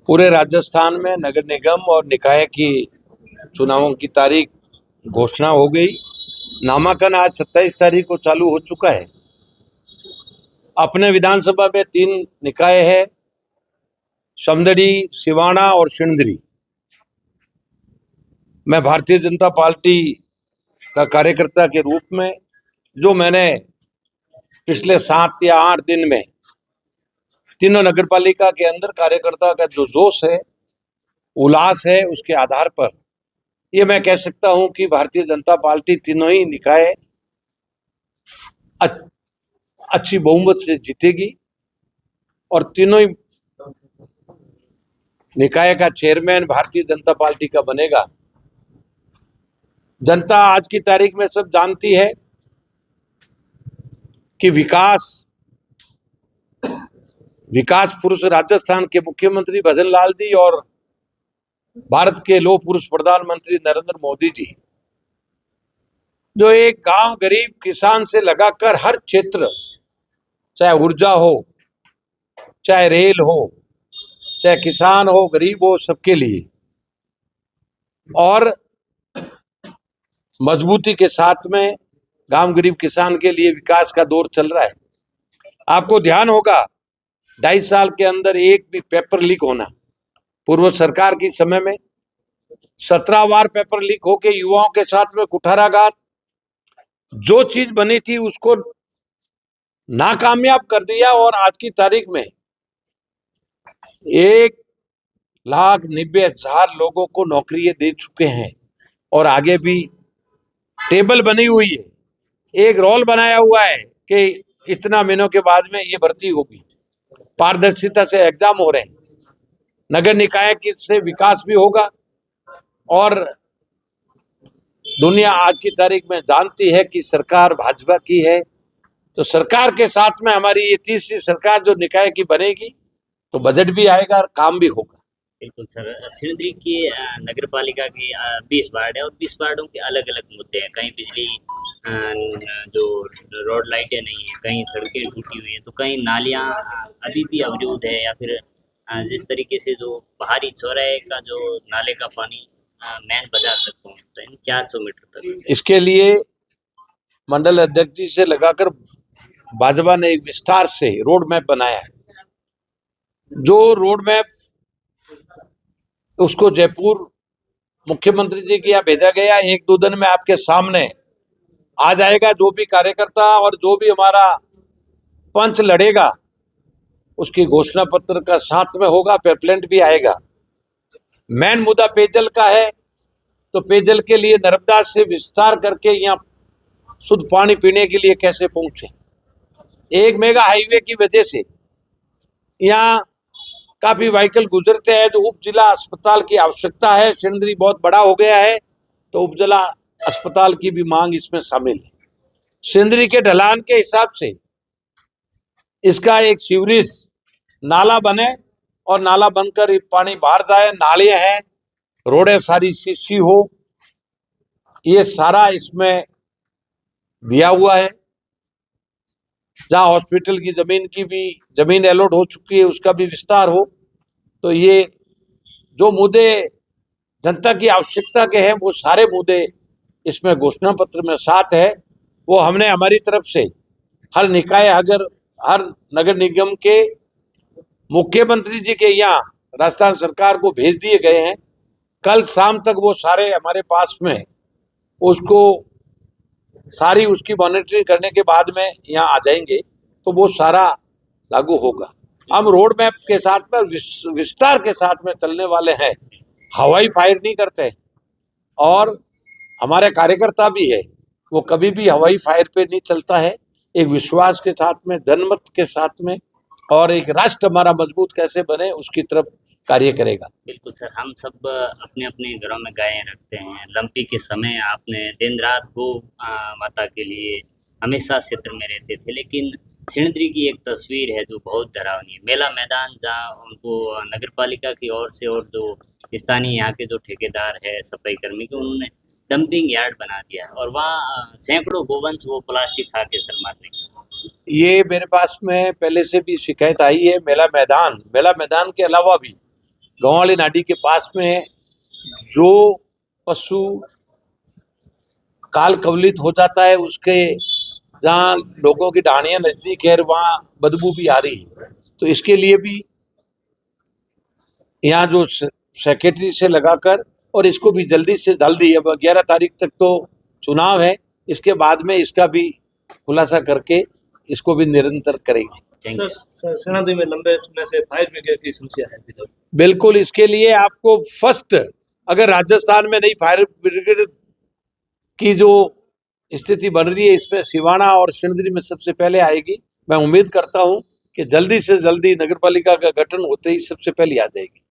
पूरे राजस्थान में नगर निगम और निकाय की चुनावों की तारीख घोषणा हो गई। नामांकन आज 27 तारीख को चालू हो चुका है। अपने विधानसभा में 3 निकाय है, समदड़ी, सिवाना और सिणधरी। मैं भारतीय जनता पार्टी का कार्यकर्ता के रूप में जो मैंने पिछले 7 या 8 दिन में तीनों नगरपालिका के अंदर कार्यकर्ता का जो जोश है, उल्लास है, उसके आधार पर ये मैं कह सकता हूं कि भारतीय जनता पार्टी तीनों ही निकाय अच्छी बहुमत से जीतेगी और तीनों ही निकाय का चेयरमैन भारतीय जनता पार्टी का बनेगा। जनता आज की तारीख में सब जानती है कि विकास पुरुष राजस्थान के मुख्यमंत्री भजन लाल जी और भारत के लौह पुरुष प्रधानमंत्री नरेंद्र मोदी जी, जो एक गांव गरीब किसान से लगाकर हर क्षेत्र, चाहे ऊर्जा हो, चाहे रेल हो, चाहे किसान हो, गरीब हो, सबके लिए और मजबूती के साथ में गांव गरीब किसान के लिए विकास का दौर चल रहा है। आपको ध्यान होगा 2.5 साल के अंदर एक भी पेपर लीक होना, पूर्व सरकार की समय में 17 बार पेपर लीक होके युवाओं के साथ में कुठाराघात, जो चीज बनी थी उसको नाकामयाब कर दिया और आज की तारीख में 1,90,000 लोगों को नौकरियां दे चुके हैं और आगे भी टेबल बनी हुई है, एक रोल बनाया हुआ है कि इतना महीनों के बाद में ये भर्ती होगी। पारदर्शिता से एग्जाम हो रहे हैं, नगर निकाय की से विकास भी होगा और दुनिया आज की तारीख में जानती है कि सरकार भाजपा की है, तो सरकार के साथ में हमारी ये तीसरी सरकार जो निकाय की बनेगी तो बजट भी आएगा और काम भी होगा। बिल्कुल सर, सिणधरी की नगर पालिका की 20 वार्ड है और 20 वार्डों के अलग अलग मुद्दे हैं। कहीं बिजली जो रोड लाइटें नहीं है, कहीं सड़कें टूटी हुई है, तो कहीं नालियां अभी भी अवरुद्ध है, या फिर जिस तरीके से जो बाहरी चौराहे का जो नाले का पानी मेन बाजार तक पहुंचता है 400 मीटर तक। इसके लिए मंडल अध्यक्ष जी से लगाकर भाजपा ने एक विस्तार से रोड मैप बनाया है। जो रोड मैप उसको जयपुर मुख्यमंत्री जी के यहाँ भेजा गया, 1-2 दिन में आपके सामने आ जाएगा। जो भी कार्यकर्ता और जो भी हमारा पंच लड़ेगा उसकी घोषणा पत्र का साथ में होगा, पेपलेंट भी आएगा। मेन मुद्दा पेयजल का है, तो पेयजल के लिए नर्मदा से विस्तार करके यहाँ शुद्ध पानी पीने के लिए कैसे पहुंचे। एक मेगा हाईवे की वजह से यहाँ काफी व्हीकल गुजरते हैं, जो उप जिला अस्पताल की आवश्यकता है। सिणधरी बहुत बड़ा हो गया है तो उप जिला अस्पताल की भी मांग इसमें शामिल है। सिणधरी के ढलान के हिसाब से इसका एक सीवरेज नाला बने और नाला बनकर पानी बाहर जाए, नाले हैं, रोडें सारी सीसी हो, ये सारा इसमें दिया हुआ है। जहां हॉस्पिटल की जमीन अलॉट हो चुकी है उसका भी विस्तार हो, तो ये जो मुद्दे जनता की आवश्यकता के हैं वो सारे मुद्दे इसमें घोषणा पत्र में साथ है। वो हमने हमारी तरफ से हर निकाय, अगर हर नगर निगम के मुख्यमंत्री जी के यहाँ राजस्थान सरकार को भेज दिए गए हैं। कल शाम तक वो सारे हमारे पास में उसको सारी उसकी मॉनिटरिंग करने के बाद में यहाँ आ जाएंगे, तो वो सारा लागू होगा। हम रोड मैप के साथ में विस्तार के साथ में चलने वाले हैं, हवाई फायर नहीं करते। और हमारे कार्यकर्ता भी है, वो कभी भी हवाई फायर पे नहीं चलता है। एक विश्वास के साथ में, जनमत के साथ में, और एक राष्ट्र हमारा मजबूत कैसे बने उसकी तरफ कार्य करेगा। बिल्कुल सर, हम सब अपने अपने घरों में गायें रखते हैं। लंपी के समय आपने दिन रात गौ माता के लिए हमेशा क्षेत्र में रहते थे, लेकिन सिणधरी की एक तस्वीर है जो बहुत डरावनी है। मेला मैदान जहाँ उनको नगर पालिका की ओर से और जो स्थानीय यहाँ के जो ठेकेदार है, सफाई कर्मी के, उन्होंने डंपिंग यार्ड बना दिया है और वहाँ सैकड़ों गोवंश वो प्लास्टिक खा के सर मारने। ये मेरे पास में पहले से भी शिकायत आई है। मेला मैदान के अलावा भी गंवाली नाडी के पास में है। जो पशु काल कवलित हो जाता है, उसके जहाँ लोगों की ढाणियाँ नजदीक है, वहाँ बदबू भी आ रही है। तो इसके लिए भी यहाँ जो सेक्रेटरी से लगाकर, और इसको भी जल्दी से जल्दी, अब 11 तारीख तक तो चुनाव है, इसके बाद में इसका भी खुलासा करके इसको भी निरंतर करेंगे। Thank you. सर सेनाद्री में लंबे समय से फायर ब्रिगेड की समस्या है अभी तक। बिल्कुल, इसके लिए आपको फर्स्ट, अगर राजस्थान में नई फायर ब्रिगेड की जो स्थिति बन रही है, इसमें सिवाना और सिणधरी में सबसे पहले आएगी। मैं उम्मीद करता हूं कि जल्दी से जल्दी नगर पालिका का गठन होते ही सबसे पहले आ जाएगी।